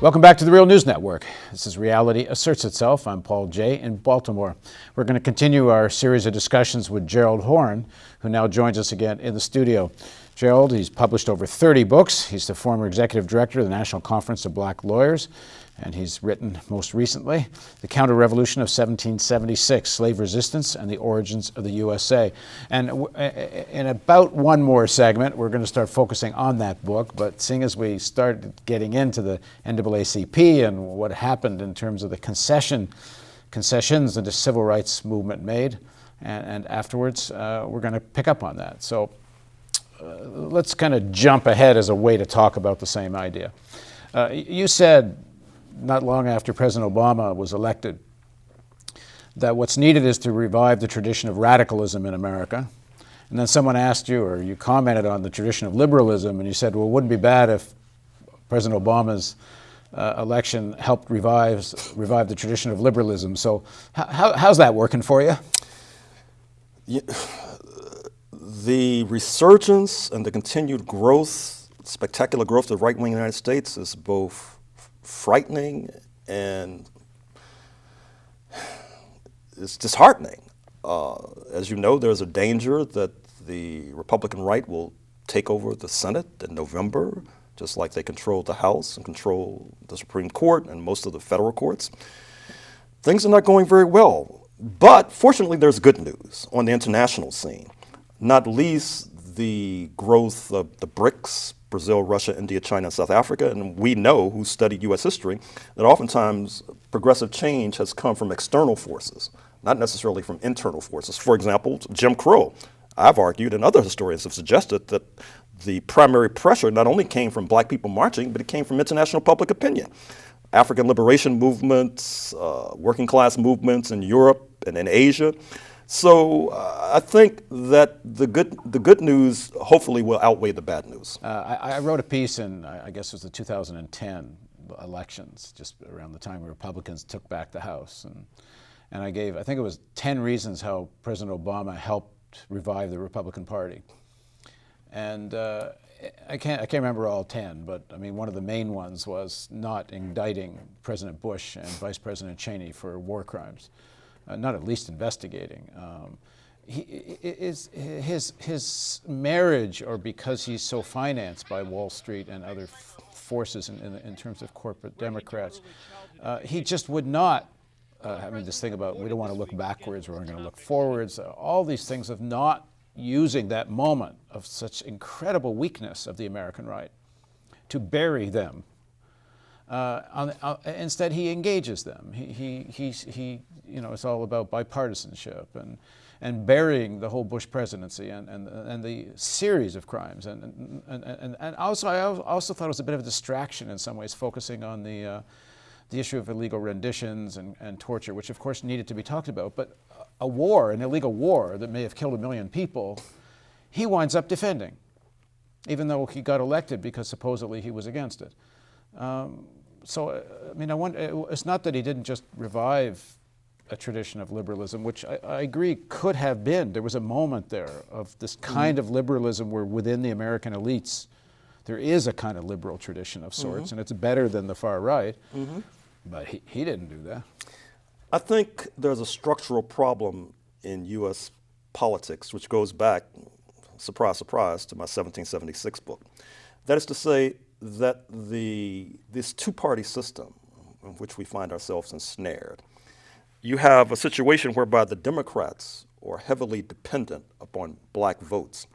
Welcome back to the Real News Network. This is Reality Asserts Itself. I'm Paul Jay in Baltimore. We're going to continue our series of discussions with Gerald Horne, who now joins us again in the studio. Gerald, he's published over 30 books. He's the former executive director of the National Conference of Black Lawyers, and he's written most recently, The Counter-Revolution of 1776, Slave Resistance and the Origins of the USA. And in about one more segment, we're going to start focusing on that book, but seeing as we started getting into the NAACP and what happened in terms of the concessions that the civil rights movement made, and afterwards, we're going to pick up on that. So let's kind of jump ahead as a way to talk about the same idea. You said not long after President Obama was elected that what's needed is to revive the tradition of radicalism in America. And then someone asked you, or you commented on the tradition of liberalism, and you said, well, it wouldn't be bad if President Obama's election helped revive the tradition of liberalism. So how's that working for you? Yeah, the resurgence and the continued growth, spectacular growth of the right wing in the United States is both frightening and it's disheartening. As you know, there's a danger that the Republican right will take over the Senate in November, just like they control the House and control the Supreme Court and most of the federal courts. Things are not going very well. But fortunately, there's good news on the international scene, not least the growth of the BRICS, Brazil, Russia, India, China, and South Africa. And we know, who studied U.S. history, that oftentimes progressive change has come from external forces, not necessarily from internal forces. For example, Jim Crow. I've argued, and other historians have suggested, that the primary pressure not only came from black people marching, but it came from international public opinion. African liberation movements, working class movements in Europe and in Asia. So I think that the good news hopefully will outweigh the bad news. I wrote a piece in, I guess it was the 2010 elections, just around the time Republicans took back the House. And I gave, I think it was 10 reasons how President Obama helped revive the Republican Party. And I can't remember all 10, but I mean, one of the main ones was not indicting President Bush and Vice President Cheney for war crimes. Not at least investigating. His marriage, or because he's so financed by Wall Street and other forces in terms of corporate Democrats, he just would not, I mean, this thing about we don't want to look backwards, we're going to look forwards, all these things of not using that moment of such incredible weakness of the American right to bury them. Instead, he engages them. He you know, it's all about bipartisanship and burying the whole Bush presidency and the series of crimes. And also, I also thought it was a bit of a distraction in some ways, focusing on the issue of illegal renditions and torture, which of course needed to be talked about. But a war, an illegal war that may have killed 1 million people, he winds up defending, even though he got elected because supposedly he was against it. So, I mean, I wonder, it's not that he didn't just revive a tradition of liberalism, which I agree could have been. There was a moment there of this kind of liberalism where within the American elites, there is a kind of liberal tradition of sorts, and it's better than the far right, but he didn't do that. I think there's a structural problem in U.S. politics, which goes back, surprise, surprise, to my 1776 book. That is to say, that this two-party system in which we find ourselves ensnared, you have a situation whereby the Democrats are heavily dependent upon black votes.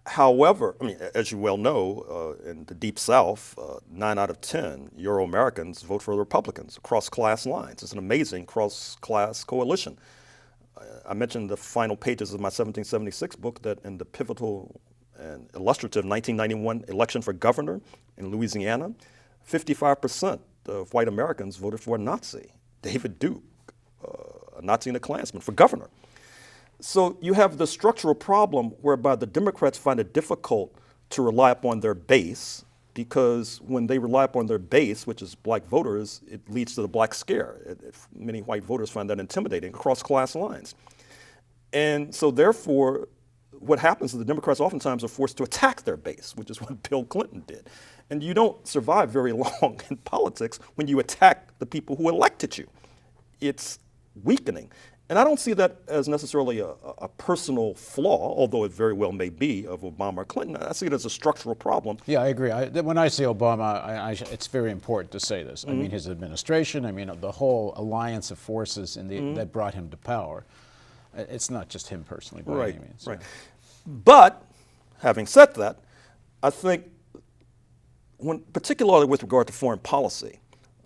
However, I mean, as you well know, in the Deep South, 9 out of 10 Euro-Americans vote for the Republicans across class lines. It's an amazing cross-class coalition. I mentioned the final pages of my 1776 book that in the pivotal and illustrative 1991 election for governor in Louisiana, 55% of white Americans voted for a Nazi, David Duke, a Nazi and a Klansman, for governor. So you have the structural problem whereby the Democrats find it difficult to rely upon their base, because when they rely upon their base, which is black voters, it leads to the black scare. Many white voters find that intimidating across class lines. And so therefore, what happens is the Democrats oftentimes are forced to attack their base, which is what Bill Clinton did. And you don't survive very long in politics when you attack the people who elected you. It's weakening. And I don't see that as necessarily a personal flaw, although it very well may be, of Obama or Clinton. I see it as a structural problem. Yeah, I agree. When I say Obama, it's very important to say this. I mean, his administration, I mean, the whole alliance of forces that brought him to power. It's not just him personally, by any means. Right. But, having said that, I think, particularly with regard to foreign policy,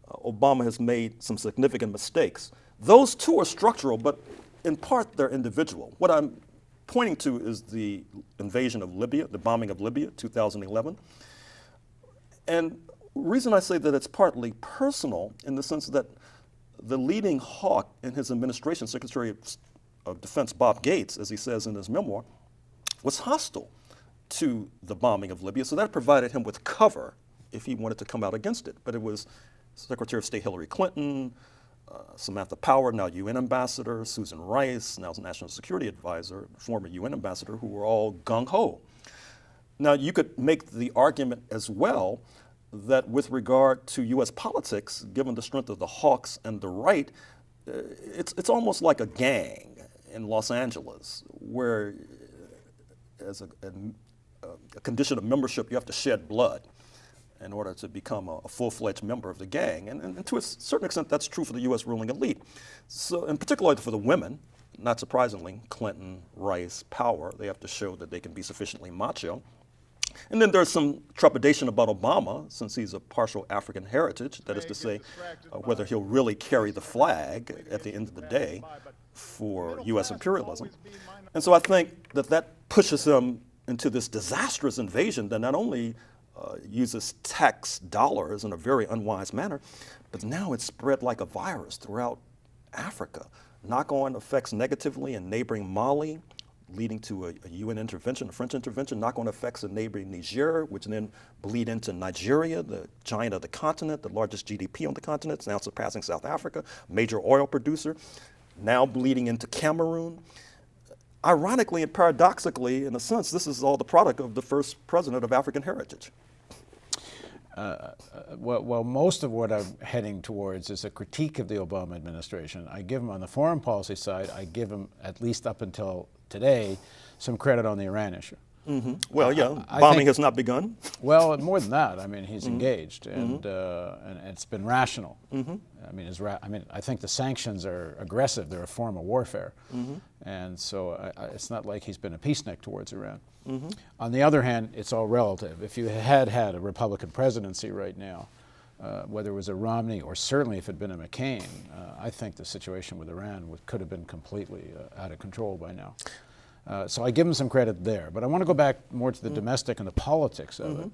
Obama has made some significant mistakes. Those too are structural, but in part they're individual. What I'm pointing to is the invasion of Libya, the bombing of Libya, 2011. And the reason I say that it's partly personal in the sense that the leading hawk in his administration, Secretary of Defense Bob Gates, as he says in his memoir, was hostile to the bombing of Libya. So that provided him with cover if he wanted to come out against it. But it was Secretary of State Hillary Clinton, Samantha Power, now UN ambassador, Susan Rice, now National Security Advisor, former UN ambassador, who were all gung-ho. Now, you could make the argument as well that with regard to U.S. politics, given the strength of the hawks and the right, it's almost like a gang in Los Angeles, where as a condition of membership, you have to shed blood in order to become a full-fledged member of the gang. And to a certain extent, that's true for the U.S. ruling elite. So, in particular for the women, not surprisingly, Clinton, Rice, Power, they have to show that they can be sufficiently macho. And then there's some trepidation about Obama, since he's a partial African heritage, that is to say, whether he'll really carry the flag at the end of the day for U.S. imperialism. And so I think that pushes him into this disastrous invasion that not only uses tax dollars in a very unwise manner, but now it's spread like a virus throughout Africa. Knock-on effects negatively in neighboring Mali, leading to a UN intervention, a French intervention, knock-on effects in neighboring Niger, which then bleed into Nigeria, the giant of the continent, the largest GDP on the continent, now surpassing South Africa, major oil producer, now bleeding into Cameroon. Ironically and paradoxically, in a sense, this is all the product of the first president of African heritage. Well, most of what I'm heading towards is a critique of the Obama administration. I give him, on the foreign policy side, I give him, at least up until today, some credit on the Iran issue. Mm-hmm. Well, yeah, bombing has not begun. Well, more than that, I mean, he's engaged, and it's been rational. I mean, I think the sanctions are aggressive. They're a form of warfare, and so it's not like he's been a peacenik towards Iran. On the other hand, it's all relative. If you had a Republican presidency right now, whether it was a Romney or certainly if it had been a McCain, I think the situation with Iran could have been completely out of control by now. So I give him some credit there. But I want to go back more to the domestic and the politics of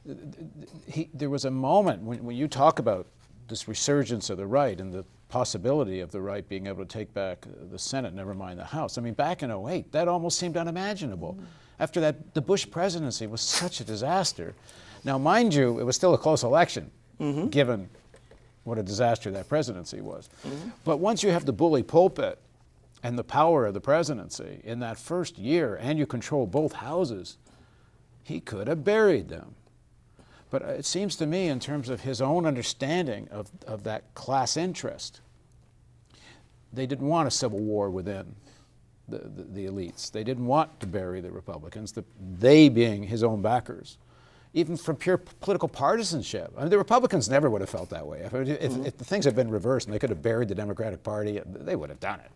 it. There was a moment when you talk about this resurgence of the right and the possibility of the right being able to take back the Senate, never mind the House. I mean, back in 2008, that almost seemed unimaginable. After that, the Bush presidency was such a disaster. Now, mind you, it was still a close election, given what a disaster that presidency was. But once you have the bully pulpit and the power of the presidency in that first year, and you control both houses, he could have buried them. But it seems to me, in terms of his own understanding of that class interest, they didn't want a civil war within the elites. They didn't want to bury the Republicans, they being his own backers, even from pure political partisanship. I mean, the Republicans never would have felt that way. If the things had been reversed and they could have buried the Democratic Party, they would have done it.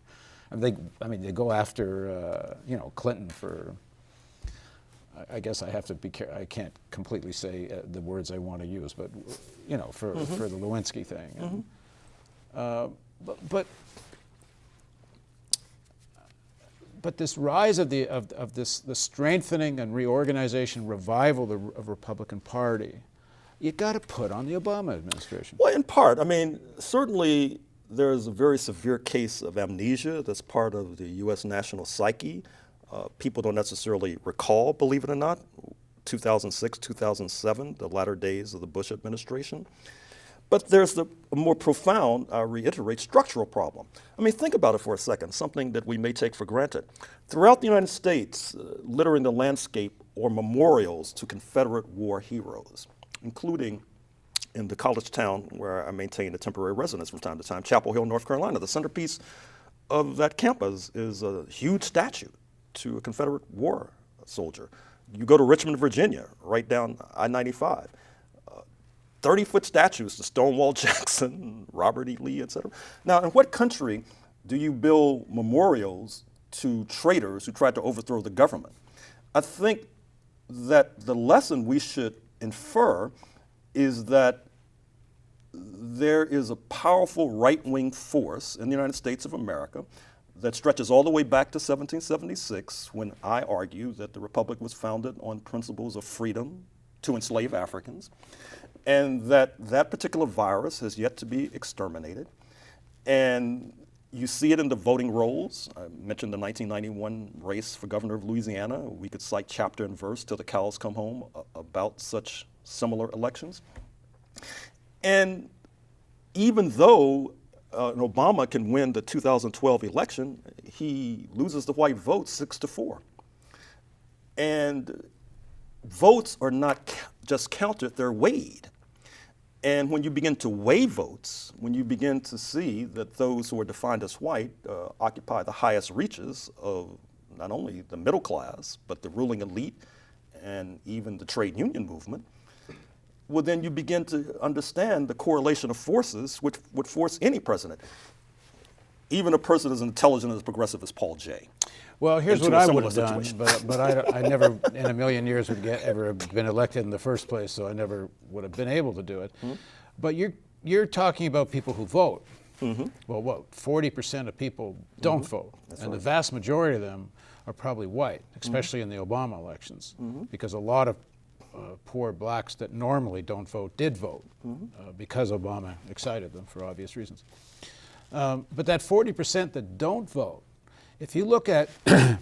They go after Clinton for. I guess I have to be careful. I can't completely say the words I want to use, but for the Lewinsky thing. But this rise of the strengthening and reorganization, revival of Republican Party, you got to put on the Obama administration. Well, in part, I mean, certainly there's a very severe case of amnesia that's part of the U.S. national psyche. People don't necessarily recall, believe it or not, 2006, 2007, the latter days of the Bush administration. But there's a more profound, I reiterate, structural problem. I mean, think about it for a second, something that we may take for granted. Throughout the United States, littering the landscape are memorials to Confederate war heroes, including in the college town where I maintained a temporary residence from time to time, Chapel Hill, North Carolina. The centerpiece of that campus is a huge statue to a Confederate war soldier. You go to Richmond, Virginia, right down I-95. 30-foot statues to Stonewall Jackson, Robert E. Lee, et cetera. Now, in what country do you build memorials to traitors who tried to overthrow the government? I think that the lesson we should infer is that there is a powerful right-wing force in the United States of America that stretches all the way back to 1776, when I argue that the Republic was founded on principles of freedom to enslave Africans, and that particular virus has yet to be exterminated. And you see it in the voting rolls. I mentioned the 1991 race for governor of Louisiana. We could cite chapter and verse till the cows come home about such similar elections. And even though Obama can win the 2012 election, he loses the white vote 6-4. And votes are not just counted, they're weighed. And when you begin to weigh votes, when you begin to see that those who are defined as white occupy the highest reaches of not only the middle class, but the ruling elite and even the trade union movement, well, then you begin to understand the correlation of forces which would force any president, even a person as intelligent and as progressive as Paul Jay. Well, here's what I would have done, situation. but I never in a million years would ever have been elected in the first place, so I never would have been able to do it. Mm-hmm. But you're talking about people who vote. Mm-hmm. Well, what, 40% of people don't mm-hmm. vote, That's and right. The vast majority of them are probably white, especially mm-hmm. in the Obama elections, mm-hmm. because a lot of poor blacks that normally don't vote did vote mm-hmm. Because Obama excited them for obvious reasons. But that 40% that don't vote, if you look at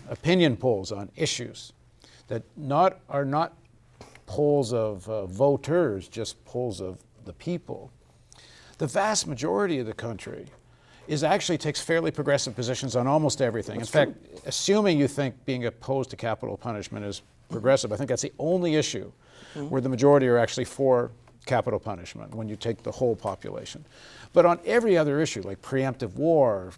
opinion polls on issues that are not polls of voters, just polls of the people, the vast majority of the country actually takes fairly progressive positions on almost everything. That's in fact, true. Assuming you think being opposed to capital punishment is progressive, I think that's the only issue mm-hmm. where the majority are actually for capital punishment when you take the whole population. But on every other issue, like preemptive war,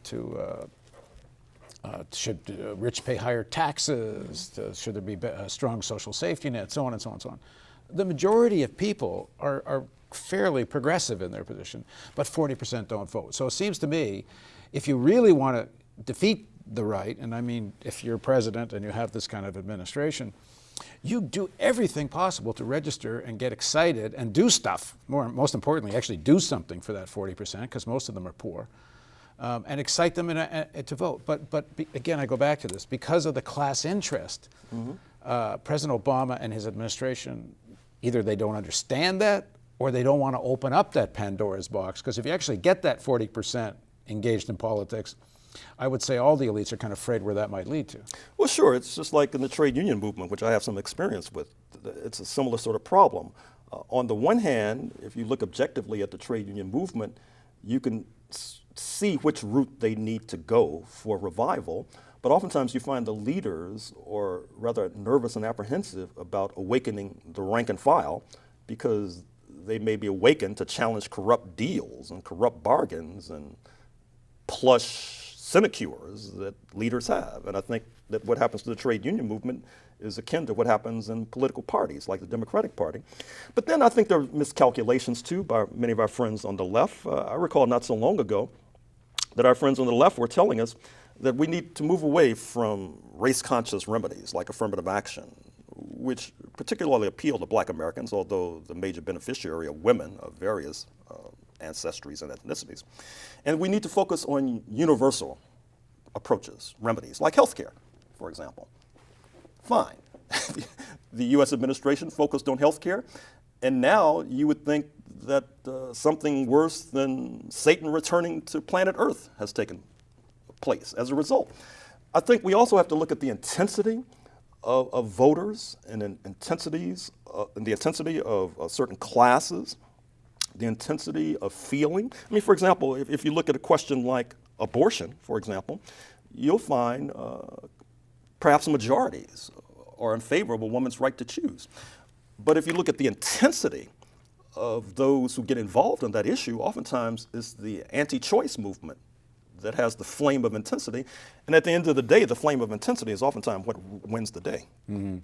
should rich pay higher taxes, should there be a strong social safety net, so on and so on and so on. The majority of people are fairly progressive in their position, but 40% don't vote. So it seems to me, if you really want to defeat the right, and I mean if you're president and you have this kind of administration, you do everything possible to register and get excited and do stuff. Most importantly, actually do something for that 40%, because most of them are poor, and excite them to vote. But again, I go back to this. Because of the class interest, mm-hmm. President Obama and his administration, either they don't understand that or they don't want to open up that Pandora's box. Because if you actually get that 40% engaged in politics, I would say all the elites are kind of afraid where that might lead to. Well, sure. It's just like in the trade union movement, which I have some experience with. It's a similar sort of problem. On the one hand, if you look objectively at the trade union movement, you can see which route they need to go for revival. But oftentimes you find the leaders are rather nervous and apprehensive about awakening the rank and file, because they may be awakened to challenge corrupt deals and corrupt bargains and plush sinecures that leaders have. And I think that what happens to the trade union movement is akin to what happens in political parties like the Democratic Party. But then I think there are miscalculations too by many of our friends on the left. I recall not so long ago that our friends on the left were telling us that we need to move away from race-conscious remedies like affirmative action, which particularly appeal to black Americans, although the major beneficiary are women of various ancestries and ethnicities. And we need to focus on universal approaches, remedies, like healthcare, for example. Fine. The U.S. administration focused on healthcare, and now you would think that something worse than Satan returning to planet Earth has taken place as a result. I think we also have to look at the intensity of voters and the intensity of certain classes the intensity of feeling. I mean, for example, if you look at a question like abortion, for example, you'll find perhaps majorities are in favor of a woman's right to choose. But if you look at the intensity of those who get involved in that issue, oftentimes it's the anti-choice movement that has the flame of intensity. And at the end of the day, the flame of intensity is oftentimes what wins the day. Mm-hmm.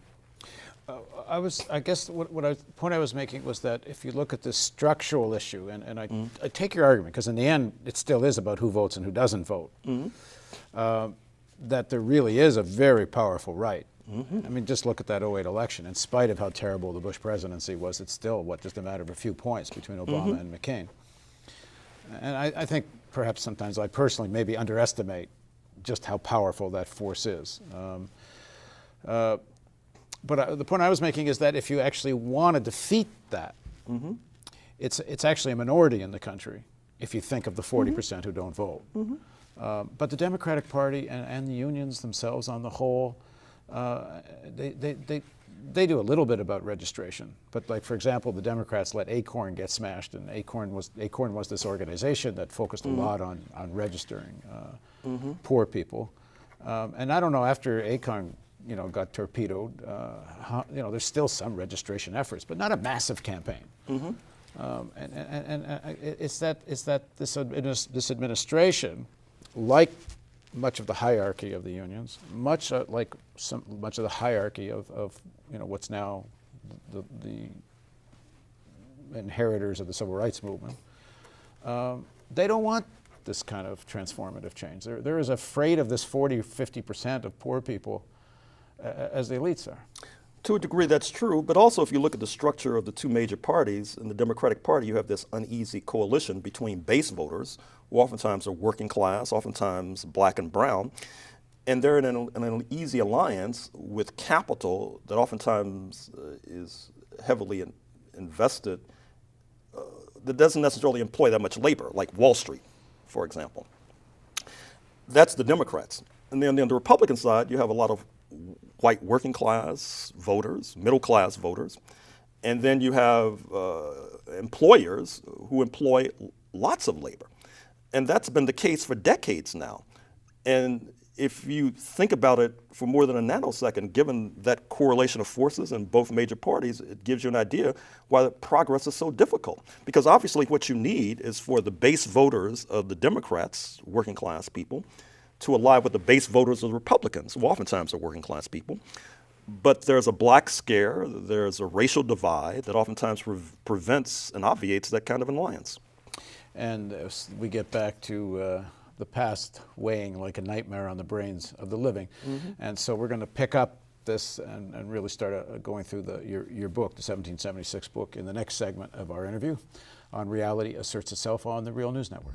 I guess the point I was making was that if you look at this structural issue, and I take your argument, because in the end, it still is about who votes and who doesn't vote, that there really is a very powerful right. I mean, just look at that '08 election. In spite of how terrible the Bush presidency was, it's still, just a matter of a few points between Obama and McCain. And I think perhaps sometimes I personally maybe underestimate just how powerful that force is. But the point I was making is that if you actually want to defeat that, it's actually a minority in the country if you think of the 40% who don't vote. But the Democratic Party and the unions themselves on the whole, they do a little bit about registration. But like, for example, the Democrats let ACORN get smashed, and ACORN was this organization that focused a lot on registering poor people. And I don't know, after ACORN got torpedoed, there's still some registration efforts, but not a massive campaign. And it's that this administration, like much of the hierarchy of the unions, much of the hierarchy of what's now the inheritors of the civil rights movement, they don't want this kind of transformative change. They're as afraid of this 40 or 50% of poor people as the elites are. To a degree, that's true. But also, if you look at the structure of the two major parties, in the Democratic Party, you have this uneasy coalition between base voters, who oftentimes are working class, oftentimes black and brown. And they're in an uneasy alliance with capital that oftentimes is heavily invested, that doesn't necessarily employ that much labor, like Wall Street, for example. That's the Democrats. And then on the Republican side, you have a lot of white working class voters, middle class voters, and then you have employers who employ lots of labor. And that's been the case for decades now. And if you think about it for more than a nanosecond, given that correlation of forces in both major parties, it gives you an idea why the progress is so difficult. Because obviously what you need is for the base voters of the Democrats, working class people, to ally with the base voters of the Republicans, who oftentimes are working class people. But there's a black scare, there's a racial divide that oftentimes prevents and obviates that kind of an alliance. And we get back to the past weighing like a nightmare on the brains of the living. And so we're going to pick up this and really start going through your book, the 1776 book, in the next segment of our interview on Reality Asserts Itself on the Real News Network.